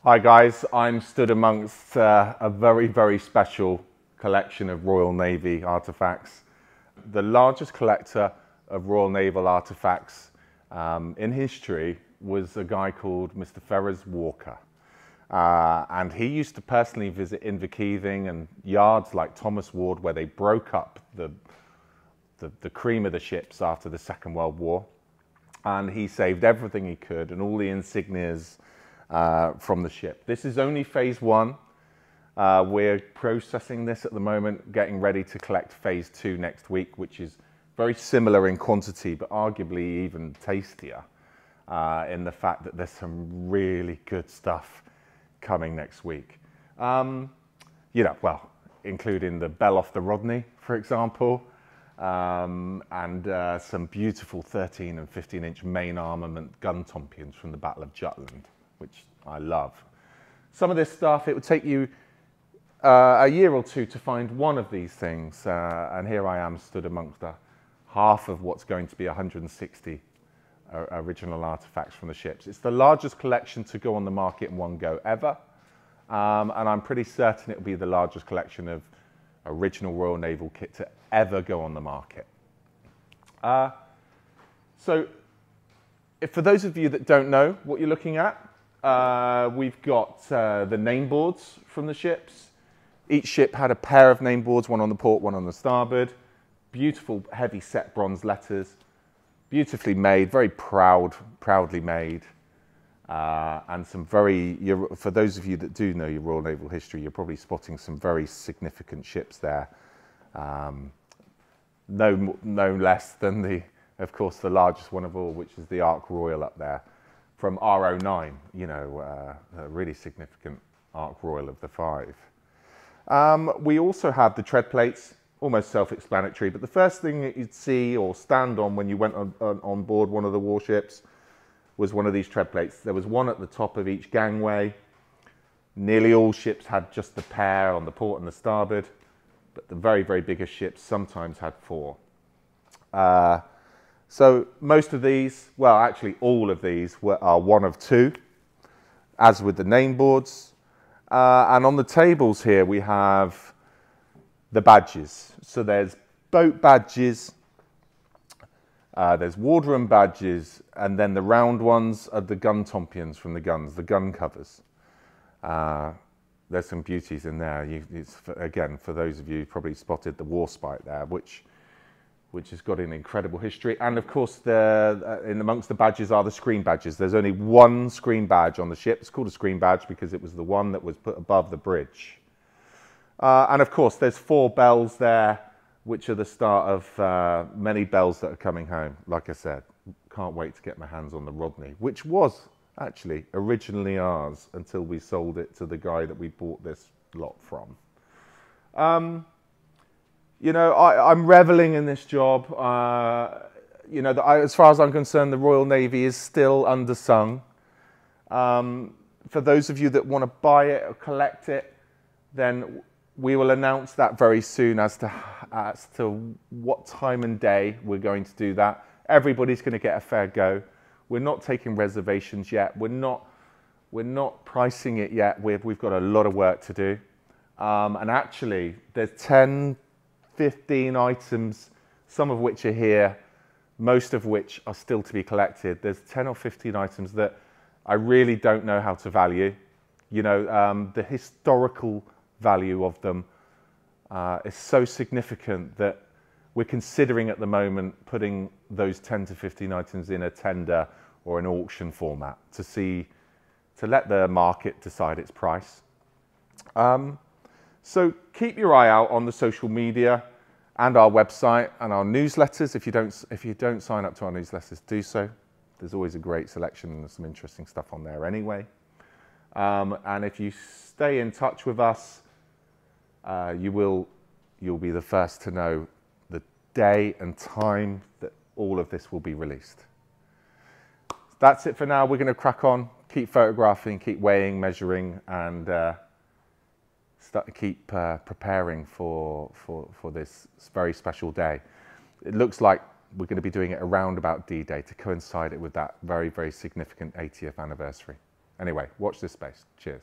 Hi guys, I'm stood amongst a very, very special collection of Royal Navy artefacts. The largest collector of Royal Naval artefacts in history was a guy called Mr. Ferrers Walker. And he used to personally visit Inverkeithing and yards like Thomas Ward where they broke up the cream of the ships after the Second World War. And he saved everything he could and all the insignias from the ship. This is only phase one. We're processing this at the moment, getting ready to collect phase two next week, which is very similar in quantity, but arguably even tastier in the fact that there's some really good stuff coming next week. Including the bell off the Rodney, for example, and some beautiful 13 and 15-inch main armament gun tompions from the Battle of Jutland, which I love. Some of this stuff, it would take you a year or two to find one of these things, and here I am stood amongst half of what's going to be 160 original artifacts from the ships. It's the largest collection to go on the market in one go ever, and I'm pretty certain it will be the largest collection of original Royal Naval kit to ever go on the market. So for those of you that don't know what you're looking at, we've got the name boards from the ships. Each ship had a pair of name boards, one on the port, one on the starboard. Beautiful heavy set bronze letters, beautifully made, very proudly made. And some for those of you that do know your Royal Naval history, you're probably spotting some very significant ships there. No less than of course, the largest one of all, which is the Ark Royal up there from R09, a really significant Ark Royal of the five. We also have the tread plates, almost self-explanatory, but the first thing that you'd see or stand on when you went on board one of the warships was one of these tread plates. There was one at the top of each gangway. Nearly all ships had just the pair on the port and the starboard, but the very, very biggest ships sometimes had four. So most of these, well, actually all of these are one of two, as with the name boards. And on the tables here, we have the badges. So there's boat badges, there's wardroom badges, and then the round ones are the gun tompions from the guns, the gun covers. There's some beauties in there. Again, for those of you who probably spotted the Warspite there, which has got an incredible history. And of course, in amongst the badges are the screen badges. There's only one screen badge on the ship. It's called a screen badge because it was the one that was put above the bridge. And of course, there's four bells there, which are the start of many bells that are coming home. Like I said, can't wait to get my hands on the Rodney, which was actually originally ours until we sold it to the guy that we bought this lot from. I'm reveling in this job. As far as I'm concerned, the Royal Navy is still undersung. For those of you that want to buy it or collect it, then we will announce that very soon as to what time and day we're going to do that. Everybody's going to get a fair go. We're not taking reservations yet. We're not pricing it yet. We've got a lot of work to do. And actually, there's 10, 15 items, some of which are here, most of which are still to be collected. There's 10 or 15 items that I really don't know how to value. The historical value of them is so significant that we're considering at the moment putting those 10 to 15 items in a tender or an auction format to let the market decide its price. So keep your eye out on the social media and our website and our newsletters. If you don't sign up to our newsletters, do so. There's always a great selection and some interesting stuff on there anyway. And if you stay in touch with us, you'll be the first to know the day and time that all of this will be released. That's it for now. We're going to crack on, keep photographing, keep weighing, measuring, and keep preparing for this very special day. It looks like we're going to be doing it around about D-Day to coincide it with that very, very significant 80th anniversary. Anyway, watch this space. Cheers.